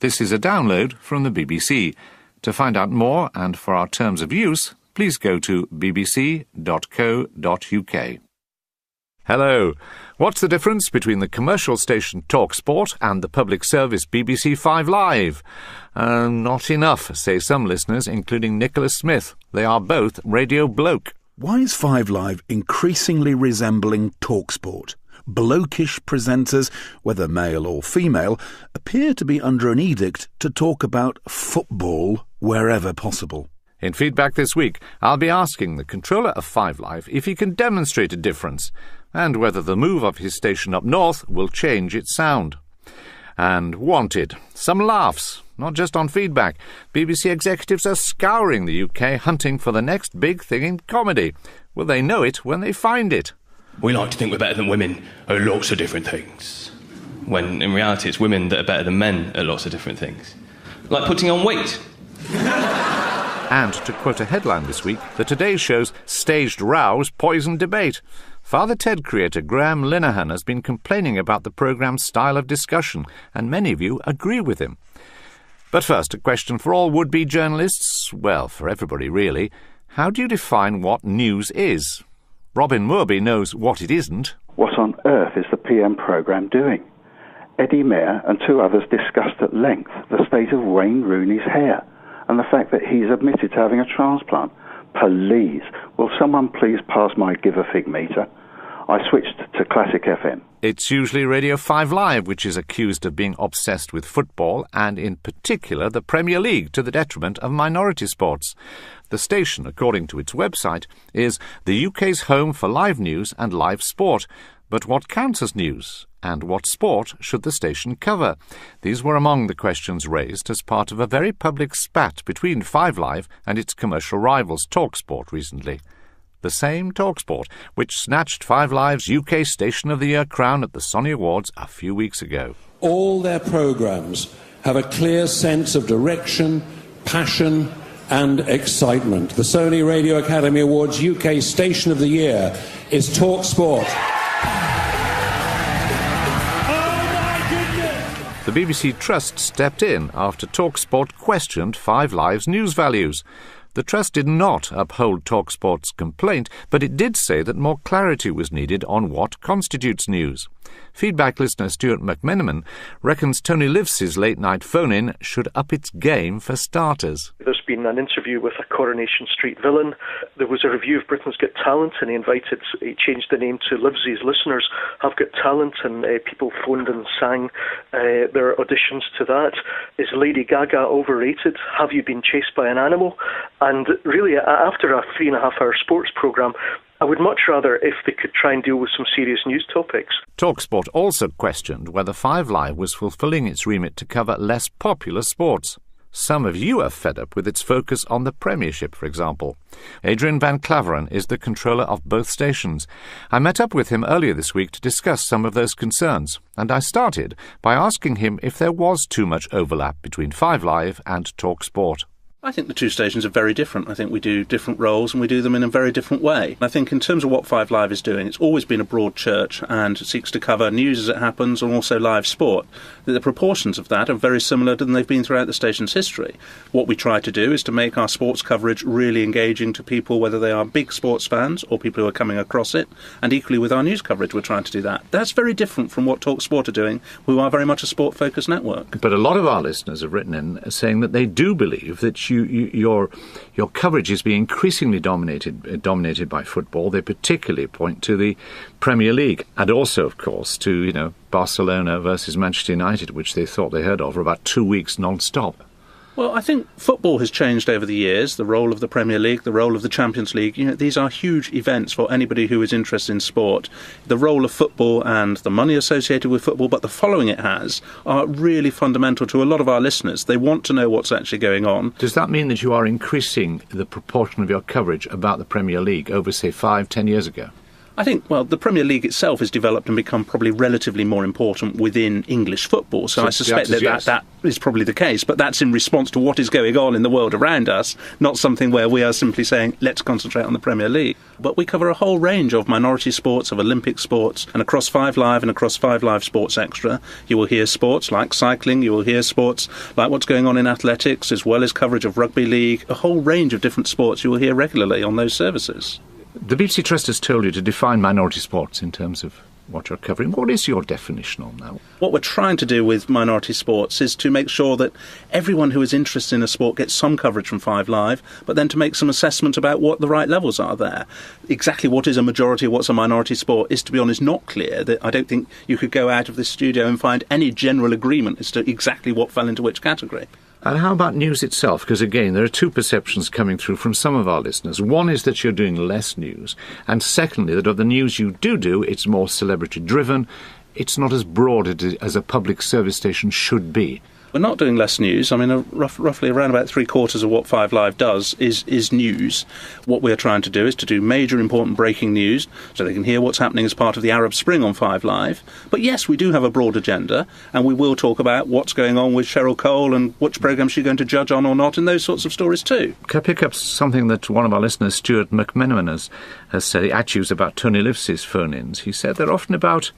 This is a download from the BBC. To find out more and for our terms of use, please go to bbc.co.uk. Hello. What's the difference between the commercial station TalkSport and the public service BBC 5 Live? Not enough, say some listeners, including Nicholas Smith. They are both Radio Bloke. Why is 5 Live increasingly resembling TalkSport? Blokish presenters, whether male or female, appear to be under an edict to talk about football wherever possible. In feedback this week, I'll be asking the controller of 5 Live if he can demonstrate a difference, and whether the move of his station up north will change its sound. And wanted. Some laughs, not just on feedback. BBC executives are scouring the UK hunting for the next big thing in comedy. Will they know it when they find it? We like to think we're better than women at lots of different things, when in reality it's women that are better than men at lots of different things. Like putting on weight. And, to quote a headline this week, the Today Show's staged rows poison debate. Father Ted creator Graham Linehan has been complaining about the programme's style of discussion, and many of you agree with him. But first, a question for all would-be journalists, well, for everybody really. How do you define what news is? Robin Moorby knows what it isn't. What on earth is the PM programme doing? Eddie Mair and two others discussed at length the state of Wayne Rooney's hair and the fact that he's admitted to having a transplant. Please, will someone please pass my Give a Fig meter? I switched to Classic FM. It's usually Radio 5 Live which is accused of being obsessed with football, and in particular the Premier League, to the detriment of minority sports. The station, according to its website, is the UK's home for live news and live sport. But what counts as news? And what sport should the station cover? These were among the questions raised as part of a very public spat between 5 Live and its commercial rivals TalkSport recently. The same TalkSport, which snatched 5 Live's UK Station of the Year crown at the Sonny Awards a few weeks ago. All their programmes have a clear sense of direction, passion and excitement. The Sony Radio Academy Awards UK Station of the Year is TalkSport. The BBC Trust stepped in after TalkSport questioned 5 Live's news values. The Trust did not uphold TalkSport's complaint, but it did say that more clarity was needed on what constitutes news. Feedback listener Stuart McMenamin reckons Tony Livesey's late-night phone-in should up its game for starters. There's been an interview with a Coronation Street villain. There was a review of Britain's Got Talent, and he changed the name to Livesey's Listeners Have Got Talent, and people phoned and sang their auditions to that. Is Lady Gaga overrated? Have you been chased by an animal? And really, after a 3.5-hour sports programme, I would much rather if they could try and deal with some serious news topics. TalkSport also questioned whether 5 Live was fulfilling its remit to cover less popular sports. Some of you are fed up with its focus on the Premiership, for example. Adrian Van Claveren is the controller of both stations. I met up with him earlier this week to discuss some of those concerns, and I started by asking him if there was too much overlap between 5 Live and TalkSport. I think the two stations are very different. I think we do different roles and we do them in a very different way. I think in terms of what 5 Live is doing, it's always been a broad church and seeks to cover news as it happens and also live sport. The proportions of that are very similar than they've been throughout the station's history. What we try to do is to make our sports coverage really engaging to people, whether they are big sports fans or people who are coming across it, and equally with our news coverage we're trying to do that. That's very different from what TalkSport are doing, who are very much a sport-focused network. But a lot of our listeners have written in saying that they do believe that your coverage is being increasingly dominated by football. They particularly point to the Premier League and also, of course, to Barcelona versus Manchester United, which they thought they heard of for about 2 weeks non-stop. Well, I think football has changed over the years, the role of the Premier League, the role of the Champions League. These are huge events for anybody who is interested in sport. The role of football and the money associated with football, but the following it has, are really fundamental to a lot of our listeners. They want to know what's actually going on. Does that mean that you are increasing the proportion of your coverage about the Premier League over, say, 5-10 years ago? I think, well, the Premier League itself has developed and become probably relatively more important within English football. So I suspect that is probably the case. But that's in response to what is going on in the world around us, not something where we are simply saying, let's concentrate on the Premier League. But we cover a whole range of minority sports, of Olympic sports, and across 5 Live and across 5 Live Sports Extra, you will hear sports like cycling, you will hear sports like what's going on in athletics, as well as coverage of rugby league, a whole range of different sports you will hear regularly on those services. The BBC Trust has told you to define minority sports in terms of what you're covering. What is your definition on that? What we're trying to do with minority sports is to make sure that everyone who is interested in a sport gets some coverage from 5 Live, but then to make some assessment about what the right levels are there. Exactly what is a majority, what's a minority sport is, to be honest, not clear. That I don't think you could go out of this studio and find any general agreement as to exactly what fell into which category. And how about news itself? Because, again, there are 2 perceptions coming through from some of our listeners. One is that you're doing less news, and secondly, that of the news you do, it's more celebrity-driven. It's not as broad as a public service station should be. We're not doing less news. I mean, roughly around about 3/4 of what 5 Live does is news. What we're trying to do is to do major important breaking news so they can hear what's happening as part of the Arab Spring on 5 Live. But yes, we do have a broad agenda, and we will talk about what's going on with Cheryl Cole and which programme she's going to judge on or not, and those sorts of stories too. Can I pick up something that one of our listeners, Stuart McMenamin, has said? He actually about Tony Livesey's phone-ins. He said they're often about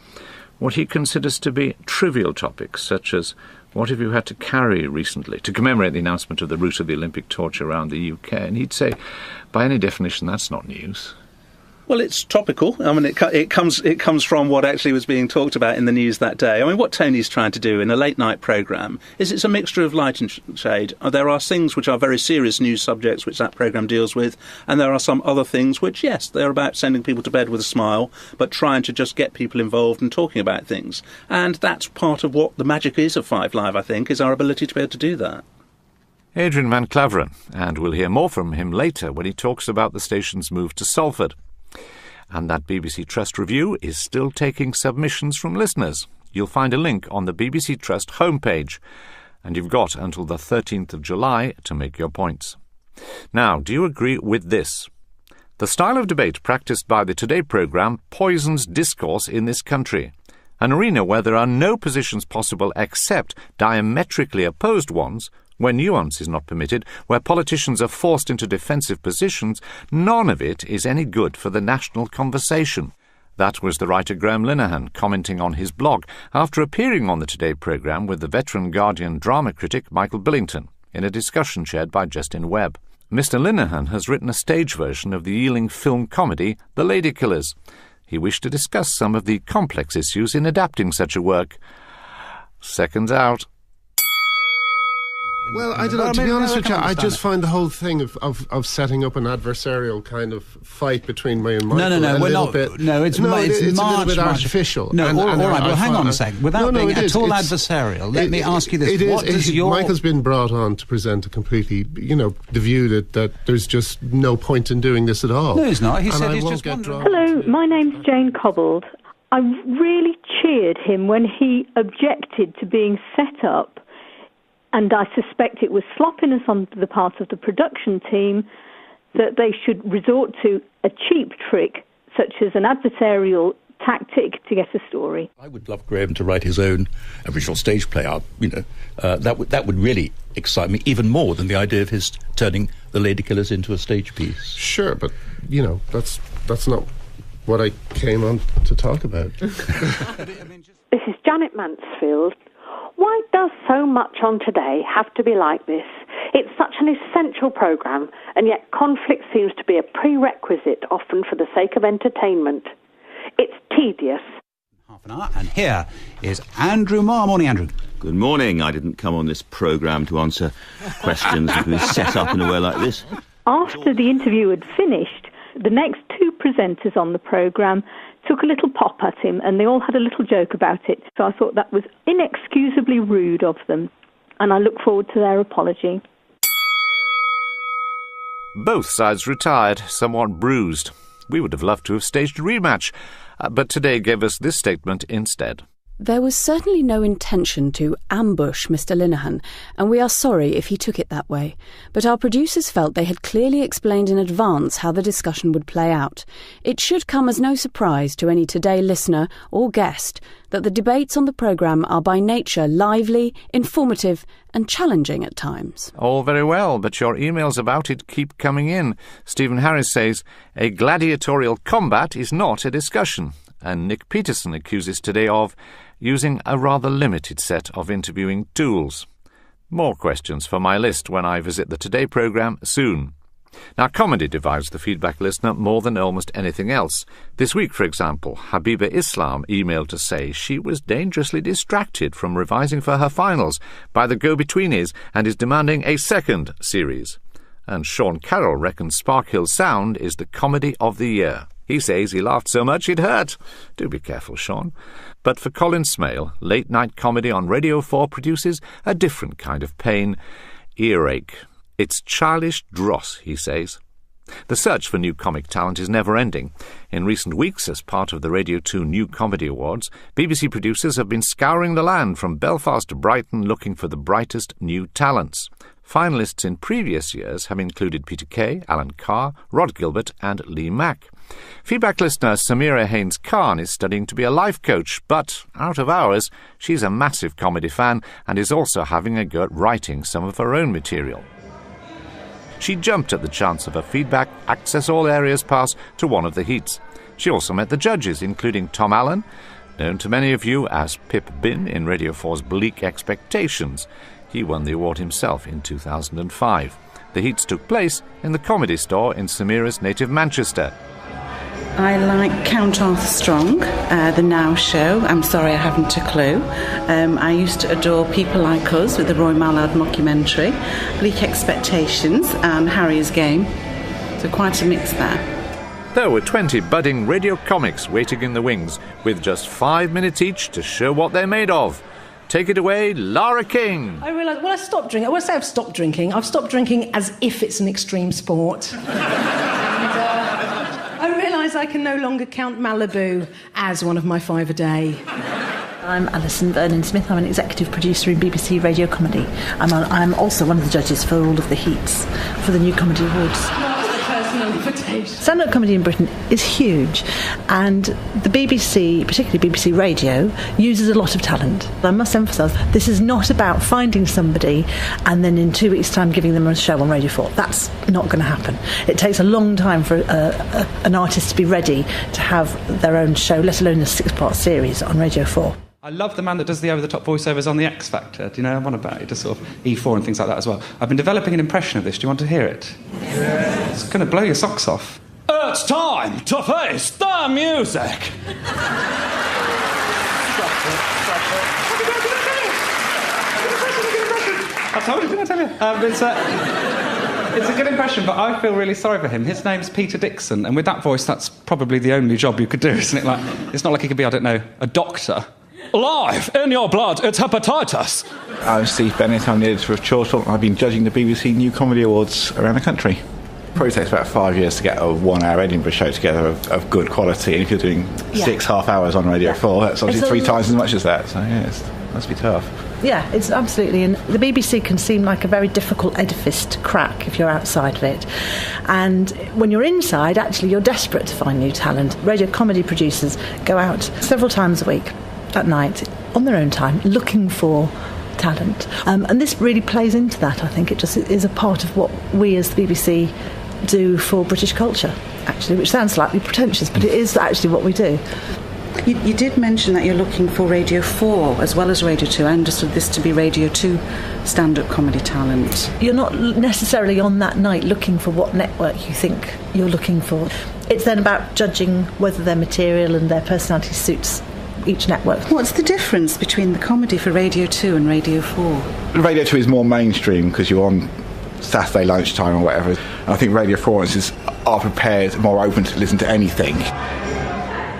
what he considers to be trivial topics, such as what have you had to carry recently to commemorate the announcement of the route of the Olympic torch around the UK? And he'd say, by any definition, that's not news. Well, it's topical. I mean, it comes from what actually was being talked about in the news that day. I mean, what Tony's trying to do in a late-night programme is it's a mixture of light and shade. There are things which are very serious news subjects which that programme deals with, and there are some other things which, yes, they're about sending people to bed with a smile, but trying to just get people involved and talking about things. And that's part of what the magic is of 5 Live, I think, is our ability to be able to do that. Adrian Van Claveren, and we'll hear more from him later when he talks about the station's move to Salford. And that BBC Trust review is still taking submissions from listeners. You'll find a link on the BBC Trust homepage, and you've got until the 13th of July to make your points. Now, do you agree with this? The style of debate practiced by the Today programme poisons discourse in this country, an arena where there are no positions possible except diametrically opposed ones, where nuance is not permitted, where politicians are forced into defensive positions. None of it is any good for the national conversation. That was the writer Graham Linehan commenting on his blog after appearing on the Today programme with the veteran Guardian drama critic Michael Billington in a discussion chaired by Justin Webb. Mr. Linehan has written a stage version of the Ealing film comedy The Ladykillers. He wished to discuss some of the complex issues in adapting such a work. Seconds out. Well, I don't know. To be honest with you, I just find the whole thing of setting up an adversarial kind of fight between me and Michael we're not. It's a little bit artificial. No, all right. Well, hang on a second. Without being at all adversarial, let me ask you this: Michael's been brought on to present a completely, the view that there's just no point in doing this at all. No, he's not. He said he's just wondering. Hello, my name's Jane Cobbold. I really cheered him when he objected to being set up. And I suspect it was sloppiness on the part of the production team that they should resort to a cheap trick, such as an adversarial tactic to get a story. I would love Graham to write his own original stage play. That would really excite me even more than the idea of his turning The Ladykillers into a stage piece. Sure, but that's not what I came on to talk about. This is Janet Mansfield. Why does so much on Today have to be like this? It's such an essential programme, and yet conflict seems to be a prerequisite, often for the sake of entertainment. It's tedious. Half an hour, and here is Andrew Marr. Morning, Andrew. Good morning. I didn't come on this programme to answer questions that we set up in a way like this. After the interview had finished, the next 2 presenters on the programme took a little pop at him, and they all had a little joke about it. So I thought that was inexcusably rude of them, and I look forward to their apology. Both sides retired, somewhat bruised. We would have loved to have staged a rematch, but Today gave us this statement instead. There was certainly no intention to ambush Mr. Linehan, and we are sorry if he took it that way, but our producers felt they had clearly explained in advance how the discussion would play out. It should come as no surprise to any Today listener or guest that the debates on the programme are by nature lively, informative and challenging at times. All very well, but your emails about it keep coming in. Stephen Harris says, a gladiatorial combat is not a discussion. And Nick Peterson accuses Today of using a rather limited set of interviewing tools. More questions for my list when I visit the Today programme soon. Now, comedy divides the feedback listener more than almost anything else. This week, for example, Habiba Islam emailed to say she was dangerously distracted from revising for her finals by the Go-Betweenies and is demanding a second series. And Sean Carroll reckons Spark Hill Sound is the comedy of the year. He says he laughed so much it hurt. Do be careful, Sean. But for Colin Smale, late-night comedy on Radio 4 produces a different kind of pain, earache. It's childish dross, he says. The search for new comic talent is never-ending. In recent weeks, as part of the Radio 2 New Comedy Awards, BBC producers have been scouring the land from Belfast to Brighton looking for the brightest new talents. Finalists in previous years have included Peter Kay, Alan Carr, Rod Gilbert and Lee Mack. Feedback listener Samira Haynes-Khan is studying to be a life coach, but out of hours, she's a massive comedy fan and is also having a go at writing some of her own material. She jumped at the chance of her feedback Access All Areas pass to one of the heats. She also met the judges, including Tom Allen, known to many of you as Pip Bin in Radio 4's Bleak Expectations. He won the award himself in 2005. The heats took place in the Comedy Store in Samira's native Manchester. I like Count Arthur Strong, The Now Show. I'm sorry I haven't a clue. I used to adore People Like Us with the Roy Mallard mockumentary, Bleak Expectations and Harry's Game. So quite a mix there. There were 20 budding radio comics waiting in the wings, with just 5 minutes each to show what they're made of. Take it away, Lara King. I realised, when I stopped drinking, when I say I've stopped drinking as if it's an extreme sport. I realise I can no longer count Malibu as one of my 5 a day. I'm Alison Vernon-Smith. I'm an executive producer in BBC Radio Comedy. I'm also one of the judges for all of the heats for the New Comedy Awards. Stand-up comedy in Britain is huge, and the BBC, particularly BBC Radio, uses a lot of talent. I must emphasise, this is not about finding somebody and then in 2 weeks' time giving them a show on Radio 4. That's not going to happen. It takes a long time for an artist to be ready to have their own show, let alone a 6-part series on Radio 4. I love the man that does the over-the-top voiceovers on The X Factor. Do you know what I'm on about? He does sort of E4 and things like that as well. I've been developing an impression of this. Do you want to hear it? Yeah. It's going to blow your socks off. It's time to face the music. I told you, didn't I tell you? It's a good impression, but I feel really sorry for him. His name's Peter Dixon, and with that voice, that's probably the only job you could do, isn't it? Like, it's not like he could be, I don't know, a doctor. Live in your blood, it's hepatitis. I'm Steve Bennett, I'm the editor of Chortle. I've been judging the BBC New Comedy Awards around the country. It probably takes about 5 years to get a 1-hour Edinburgh show together of good quality, and if you're doing 6 half-hours on Radio 4, that's obviously 3 times as much as that, so yeah, it must be tough. Yeah, it's absolutely, and the BBC can seem like a very difficult edifice to crack if you're outside of it. And when you're inside, actually, you're desperate to find new talent. Radio comedy producers go out several times a week at night on their own time looking for talent. And this really plays into that, I think. It just is a part of what we as the BBC do for British culture, actually, which sounds slightly pretentious, but it is actually what we do. You did mention that you're looking for Radio 4 as well as Radio 2. I understood this to be Radio 2 stand-up comedy talent. You're not necessarily on that night looking for what network you think you're looking for. It's then about judging whether their material and their personality suits each network. What's the difference between the comedy for Radio 2 and Radio 4? Radio 2 is more mainstream because you're on Saturday lunchtime or whatever. And I think Radio 4 are prepared, more open to listen to anything.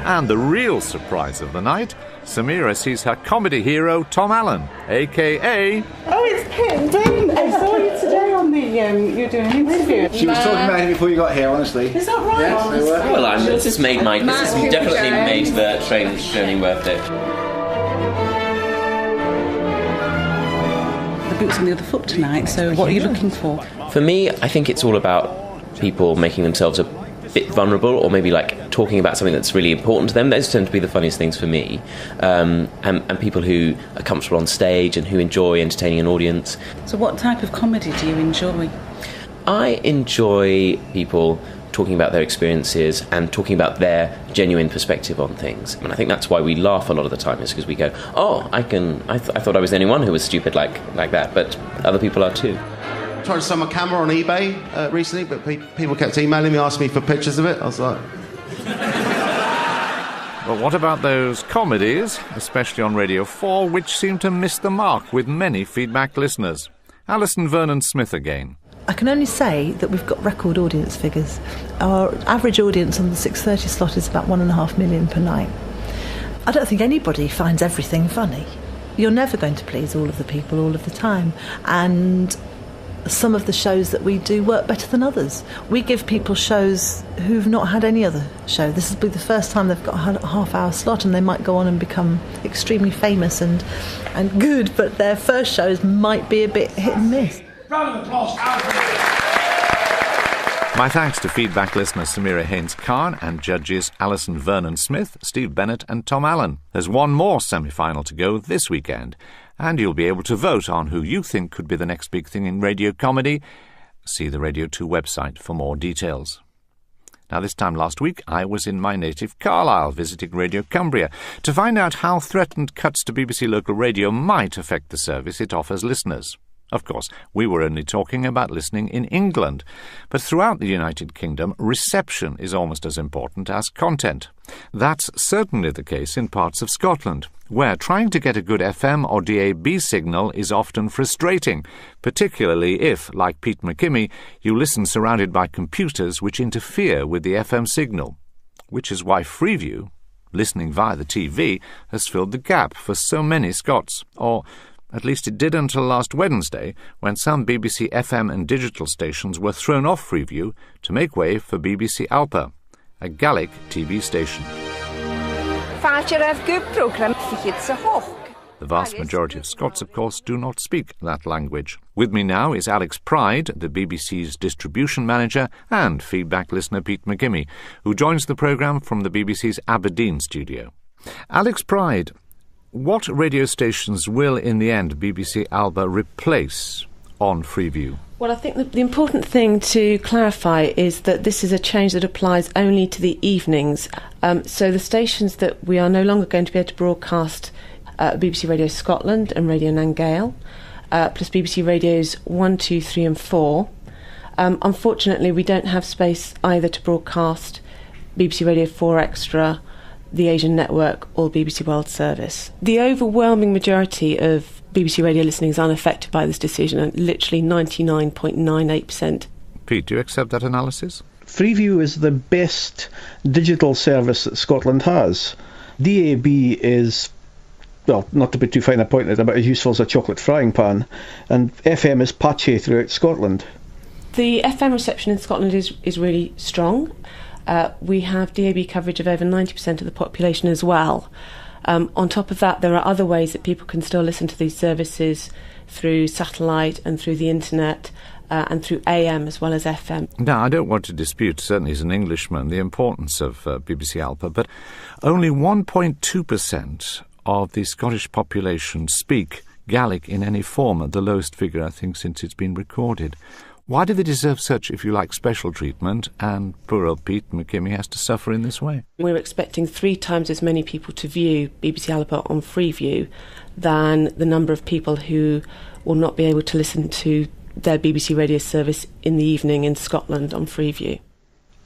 And the real surprise of the night, Samira sees her comedy hero, Tom Allen, a.k.a... Oh, it's Pip Bin. I saw you today on the... you're doing an interview. She was talking about him before you got here, honestly. Is that right? Yes, they were. Well, this has definitely made the train journey worth it. The boot's on the other foot tonight, so what are you looking for? For me, I think it's all about people making themselves a bit vulnerable, or maybe like talking about something that's really important to them. Those tend to be the funniest things for me, and people who are comfortable on stage and who enjoy entertaining an audience. So what type of comedy do you enjoy? I enjoy people talking about their experiences and talking about their genuine perspective on things. And I think that's why we laugh a lot of the time, is because we go, oh, I thought I was the only one who was stupid like that, but other people are too. I tried to sell my camera on eBay recently, but people kept emailing me, asking me for pictures of it. I was like... But what about those comedies, especially on Radio 4, which seem to miss the mark with many feedback listeners? Alison Vernon-Smith again. I can only say that we've got record audience figures. Our average audience on the 6:30 slot is about 1.5 million per night. I don't think anybody finds everything funny. You're never going to please all of the people all of the time. And some of the shows that we do work better than others. We give people shows who've not had any other show. This will be the first time they've got a half-hour slot, and they might go on and become extremely famous and good, but their first shows might be a bit hit and miss. Round of applause. My thanks to feedback listener Samira Haynes-Khan and judges Alison Vernon-Smith, Steve Bennett and Tom Allen. There's one more semi-final to go this weekend, and you'll be able to vote on who you think could be the next big thing in radio comedy. See the Radio 2 website for more details. Now, this time last week, I was in my native Carlisle visiting Radio Cumbria to find out how threatened cuts to BBC local radio might affect the service it offers listeners. Of course, we were only talking about listening in England, but throughout the United Kingdom, reception is almost as important as content. That's certainly the case in parts of Scotland, where trying to get a good FM or DAB signal is often frustrating, particularly if, like Pete McKimmie, you listen surrounded by computers which interfere with the FM signal, which is why Freeview, listening via the TV, has filled the gap for so many Scots, or at least it did until last Wednesday, when some BBC FM and digital stations were thrown off Freeview to make way for BBC Alpa, a Gaelic TV station. The vast majority of Scots, of course, do not speak that language. With me now is Alex Pride, the BBC's distribution manager, and feedback listener Pete McKimmie, who joins the programme from the BBC's Aberdeen studio. Alex Pride, what radio stations will, in the end, BBC Alba replace on Freeview? Well, I think the important thing to clarify is that this is a change that applies only to the evenings. So the stations that we are no longer going to be able to broadcast BBC Radio Scotland and Radio Nangale, plus BBC Radios 1, 2, 3 and 4. Unfortunately, we don't have space either to broadcast BBC Radio 4 Extra, the Asian Network or BBC World Service. The overwhelming majority of BBC radio listening is unaffected by this decision, and literally 99.98%. Pete, do you accept that analysis? Freeview is the best digital service that Scotland has. DAB is, well, not to be too fine a point, it's about as useful as a chocolate frying pan, and FM is patchy throughout Scotland. The FM reception in Scotland is really strong. We have DAB coverage of over 90% of the population as well. On top of that, there are other ways that people can still listen to these services through satellite and through the internet and through AM as well as FM. Now, I don't want to dispute, certainly as an Englishman, the importance of BBC Alpa, but only 1.2% of the Scottish population speak Gaelic in any form, the lowest figure, I think, since it's been recorded. Why do they deserve such, if you like, special treatment, and poor old Pete McKimmie has to suffer in this way? We're expecting 3 times as many people to view BBC Alba on Freeview than the number of people who will not be able to listen to their BBC radio service in the evening in Scotland on Freeview.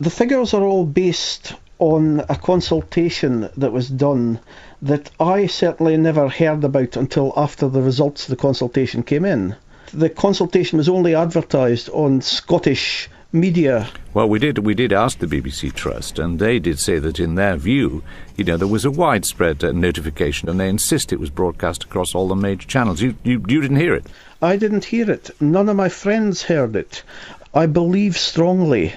The figures are all based on a consultation that was done that I certainly never heard about until after the results of the consultation came in. The consultation was only advertised on Scottish media. Well, we did ask the BBC Trust, and they did say that in their view, there was a widespread notification, and they insist it was broadcast across all the major channels. You didn't hear it? I didn't hear it. None of my friends heard it. I believe strongly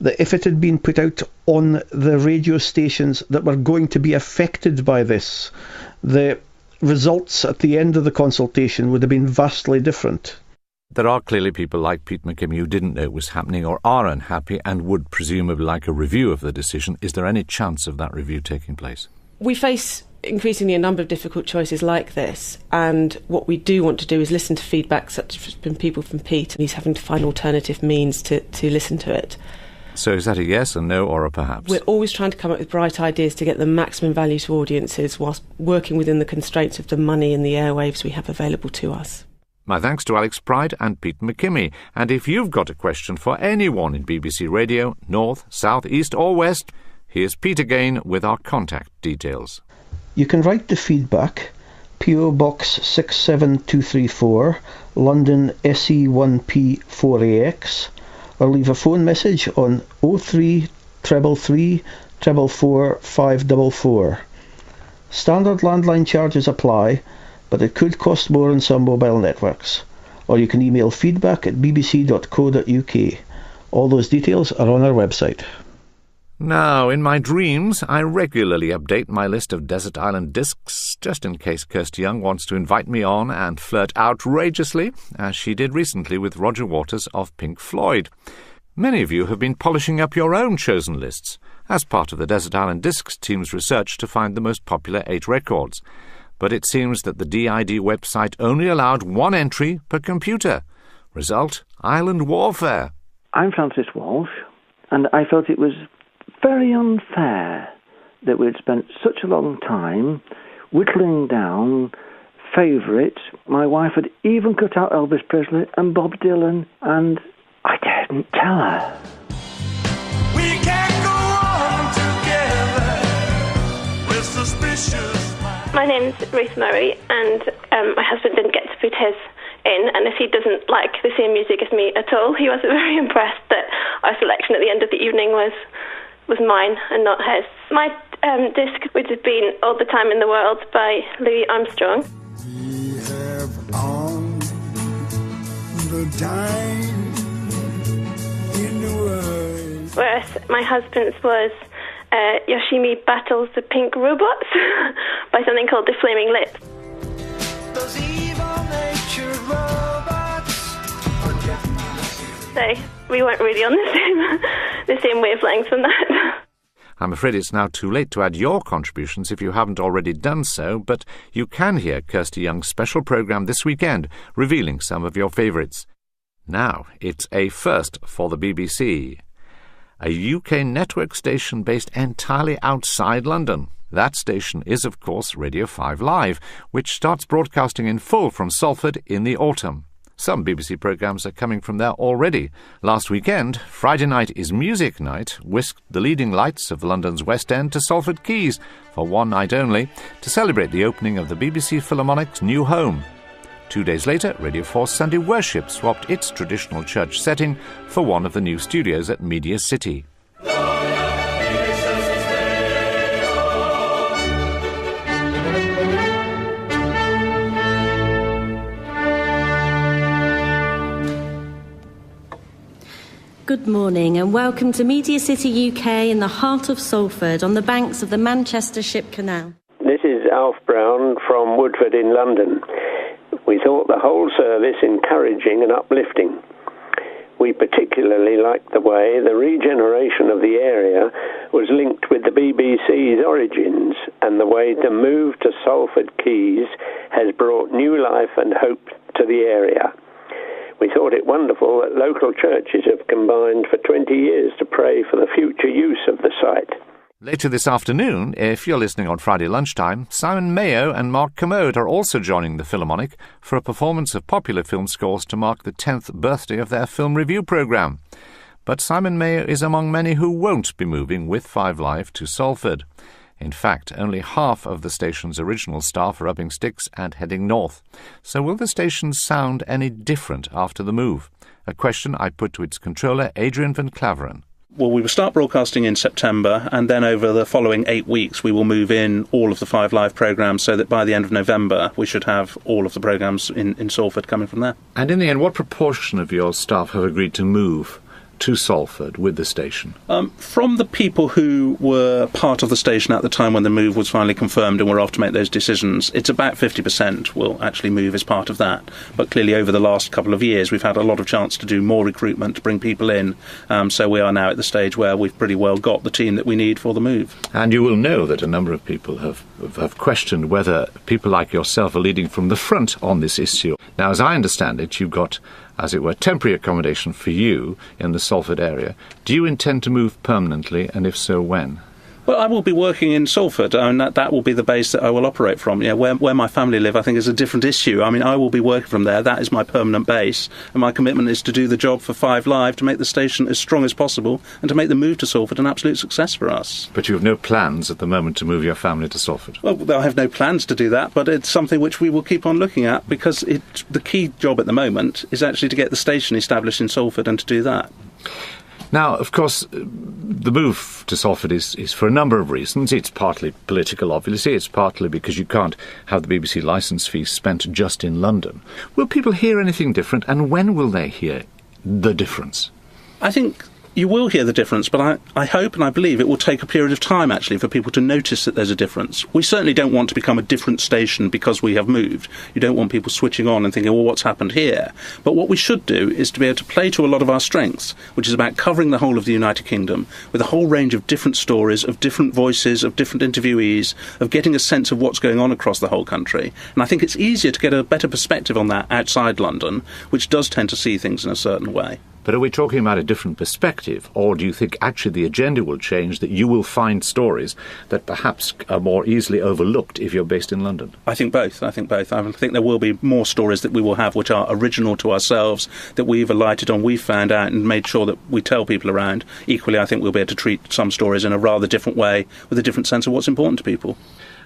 that if it had been put out on the radio stations that were going to be affected by this, the results at the end of the consultation would have been vastly different. There are clearly people like Pete McKimmie who didn't know it was happening or are unhappy and would presumably like a review of the decision. Is there any chance of that review taking place? We face increasingly a number of difficult choices like this, and what we do want to do is listen to feedback such as from people from Pete. He's having to find alternative means to listen to it. So is that a yes, a no, or a perhaps? We're always trying to come up with bright ideas to get the maximum value to audiences whilst working within the constraints of the money and the airwaves we have available to us. My thanks to Alex Pride and Pete McKimmie. And if you've got a question for anyone in BBC Radio, North, South, East or West, here's Pete again with our contact details. You can write the feedback, PO Box 67234, London SE1P 4AX, or leave a phone message on 03 333 444 544. Standard landline charges apply, but it could cost more on some mobile networks. Or you can email feedback@bbc.co.uk. All those details are on our website. Now, in my dreams, I regularly update my list of desert island discs, just in case Kirsty Young wants to invite me on and flirt outrageously, as she did recently with Roger Waters of Pink Floyd. Many of you have been polishing up your own chosen lists, as part of the Desert Island Discs team's research to find the most popular 8 records. But it seems that the DID website only allowed 1 entry per computer. Result, Island Warfare. I'm Francis Walsh, and I felt it was very unfair that we'd spent such a long time whittling down favourites. My wife had even cut out Elvis Presley and Bob Dylan, and I didn't tell her. We can't go on together. We're suspicious. My name's Ruth Murray, and my husband didn't get to put his in, and if he doesn't like the same music as me at all, he wasn't very impressed that our selection at the end of the evening was mine and not his. My disc would have been All the Time in the World by Louis Armstrong. We have all the time in the world. Whereas my husband's was Yoshimi Battles the Pink Robots by something called The Flaming Lips. Those evil nature robots. So we weren't really on the same wavelength on that. I'm afraid it's now too late to add your contributions if you haven't already done so, but you can hear Kirsty Young's special programme this weekend, revealing some of your favourites. Now, it's a first for the BBC. A UK network station based entirely outside London. That station is, of course, Radio 5 Live, which starts broadcasting in full from Salford in the autumn. Some BBC programmes are coming from there already. Last weekend, Friday Night is Music Night whisked the leading lights of London's West End to Salford Quays for one night only to celebrate the opening of the BBC Philharmonic's new home. 2 days later, Radio 4's Sunday Worship swapped its traditional church setting for one of the new studios at Media City. Good morning and welcome to Media City UK in the heart of Salford on the banks of the Manchester Ship Canal. This is Alf Brown from Woodford in London. We thought the whole service encouraging and uplifting. We particularly liked the way the regeneration of the area was linked with the BBC's origins and the way the move to Salford Quays has brought new life and hope to the area. We thought it wonderful that local churches have combined for 20 years to pray for the future use of the site. Later this afternoon, if you're listening on Friday lunchtime, Simon Mayo and Mark Commode are also joining the Philharmonic for a performance of popular film scores to mark the 10th birthday of their film review programme. But Simon Mayo is among many who won't be moving with 5 Live to Salford. In fact, only half of the station's original staff are upping sticks and heading north. So will the station sound any different after the move? A question I put to its controller, Adrian van Claveren. Well, we will start broadcasting in September, and then over the following 8 weeks we will move in all of the 5 Live programmes so that by the end of November we should have all of the programmes in Salford coming from there. And in the end, what proportion of your staff have agreed to move to Salford with the station? From the people who were part of the station at the time when the move was finally confirmed and were off to make those decisions, it's about 50% will actually move as part of that. But clearly over the last couple of years we've had a lot of chance to do more recruitment, to bring people in, so we are now at the stage where we've pretty well got the team that we need for the move. And you will know that a number of people have questioned whether people like yourself are leading from the front on this issue. Now, as I understand it, you've got, as it were, temporary accommodation for you in the Salford area. Do you intend to move permanently, and if so, when? Well, I will be working in Salford, and that will be the base that I will operate from. Yeah, where my family live, I think, is a different issue. I mean, I will be working from there. That is my permanent base, and my commitment is to do the job for 5 Live, to make the station as strong as possible, and to make the move to Salford an absolute success for us. But you have no plans at the moment to move your family to Salford? Well, I have no plans to do that, but it's something which we will keep on looking at, because the key job at the moment is actually to get the station established in Salford and to do that. Now, of course, the move to Salford is for a number of reasons. It's partly political, obviously. It's partly because you can't have the BBC licence fees spent just in London. Will people hear anything different, and when will they hear the difference? I think you will hear the difference, but I hope and I believe it will take a period of time, actually, for people to notice that there's a difference. We certainly don't want to become a different station because we have moved. You don't want people switching on and thinking, well, what's happened here? But what we should do is to be able to play to a lot of our strengths, which is about covering the whole of the United Kingdom with a whole range of different stories, of different voices, of different interviewees, of getting a sense of what's going on across the whole country. And I think it's easier to get a better perspective on that outside London, which does tend to see things in a certain way. But are we talking about a different perspective, or do you think actually the agenda will change, that you will find stories that perhaps are more easily overlooked if you're based in London? I think both. I think there will be more stories that we will have which are original to ourselves, that we've alighted on, we've found out and made sure that we tell people around. Equally, I think we'll be able to treat some stories in a rather different way, with a different sense of what's important to people.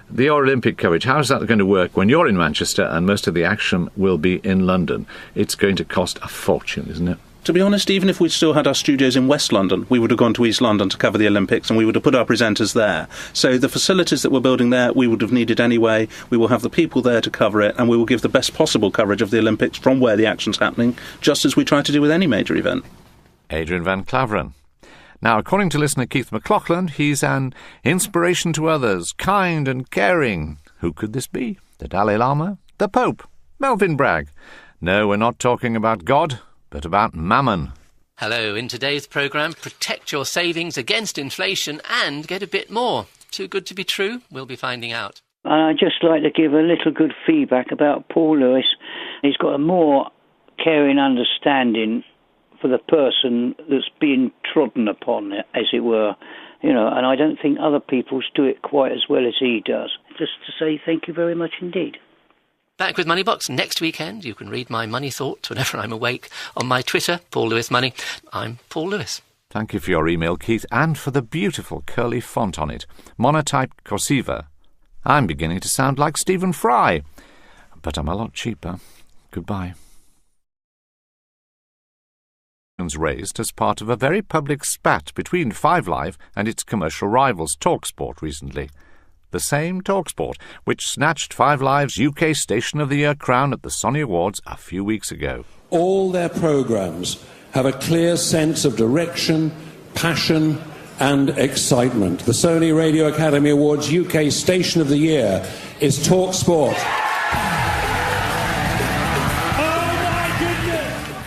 The Olympic coverage, how's that going to work when you're in Manchester and most of the action will be in London? It's going to cost a fortune, isn't it? To be honest, even if we'd still had our studios in West London, we would have gone to East London to cover the Olympics, and we would have put our presenters there. So the facilities that we're building there, we would have needed anyway. We will have the people there to cover it, and we will give the best possible coverage of the Olympics from where the action's happening, just as we try to do with any major event. Adrian Van Claveren. Now, according to listener Keith McLaughlin, he's an inspiration to others, kind and caring. Who could this be? The Dalai Lama? The Pope? Melvin Bragg? No, we're not talking about God, but about mammon. Hello, in today's programme, protect your savings against inflation and get a bit more. Too good to be true? We'll be finding out. I'd just like to give a little good feedback about Paul Lewis. He's got a more caring understanding for the person that's being trodden upon, as it were. And I don't think other people do it quite as well as he does. Just to say thank you very much indeed. Back with Moneybox next weekend. You can read my money thoughts whenever I'm awake on my Twitter, Paul Lewis Money. I'm Paul Lewis. Thank you for your email, Keith, and for the beautiful curly font on it. Monotyped Cursiva. I'm beginning to sound like Stephen Fry, but I'm a lot cheaper. Goodbye. Raised as part of a very public spat between 5 Live and its commercial rivals TalkSport recently. The same TalkSport which snatched 5 Live's UK Station of the Year crown at the Sonny Awards a few weeks ago. All their programmes have a clear sense of direction, passion and excitement. The Sony Radio Academy Awards UK Station of the Year is TalkSport.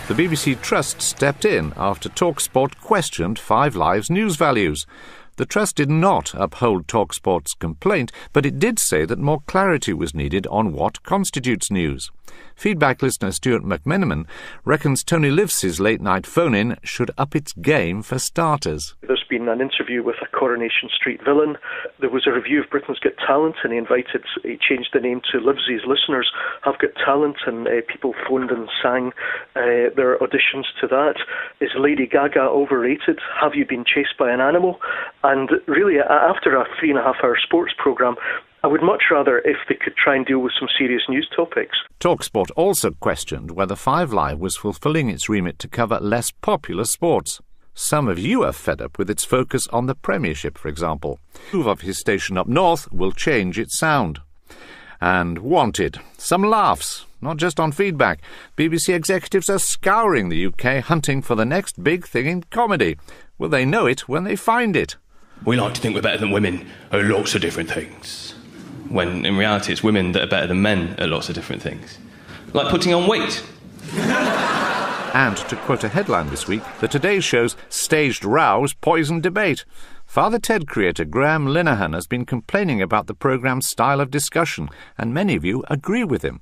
The BBC Trust stepped in after TalkSport questioned 5 Live's news values. The Trust did not uphold TalkSport's complaint, but it did say that more clarity was needed on what constitutes news. Feedback listener Stuart McMenamin reckons Tony Livesey's late-night phone-in should up its game for starters. There's been an interview with a Coronation Street villain. There was a review of Britain's Got Talent, and he changed the name to Livesey's Listeners Have Got Talent, and people phoned and sang their auditions to that. Is Lady Gaga overrated? Have you been chased by an animal? And really, after a 3.5-hour sports programme, I would much rather if they could try and deal with some serious news topics. TalkSport also questioned whether 5 Live was fulfilling its remit to cover less popular sports. Some of you are fed up with its focus on the Premiership, for example. The move of his station up north will change its sound. And wanted. Some laughs, not just on feedback. BBC executives are scouring the UK, hunting for the next big thing in comedy. Will they know it when they find it? We like to think we're better than women at lots of different things, when in reality it's women that are better than men at lots of different things. Like putting on weight. And, to quote a headline this week, the Today Show's staged rows poisoned debate. Father Ted creator Graham Linehan has been complaining about the programme's style of discussion, and many of you agree with him.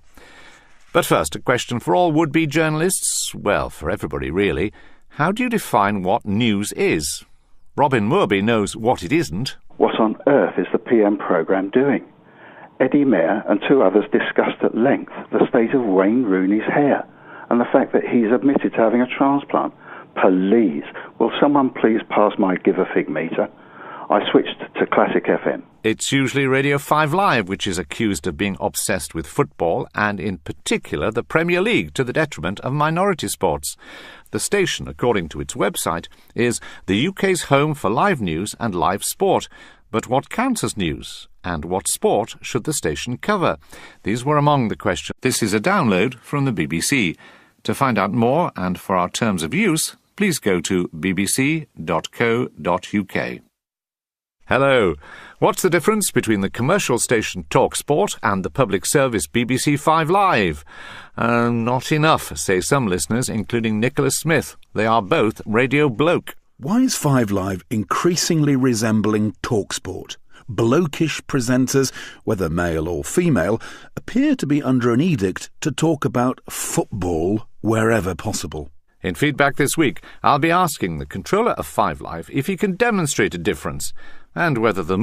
But first, a question for all would-be journalists, well, for everybody really. How do you define what news is? Robin Moorby knows what it isn't. What on earth is the PM programme doing? Eddie Mair and two others discussed at length the state of Wayne Rooney's hair and the fact that he's admitted to having a transplant. Please, will someone please pass my Give a Fig meter? I switched to Classic FM. It's usually Radio 5 Live which is accused of being obsessed with football, and in particular the Premier League, to the detriment of minority sports. The station, according to its website, is the UK's home for live news and live sport. But what counts as news? And what sport should the station cover? These were among the questions. This is a download from the BBC. To find out more and for our terms of use, please go to bbc.co.uk. Hello. What's the difference between the commercial station TalkSport and the public service BBC 5 Live? Not enough, say some listeners, including Nicholas Smith. They are both Radio Bloke. Why is 5 Live increasingly resembling TalkSport? Blokish presenters, whether male or female, appear to be under an edict to talk about football wherever possible. In feedback this week, I'll be asking the controller of 5 Live if he can demonstrate a difference, and whether the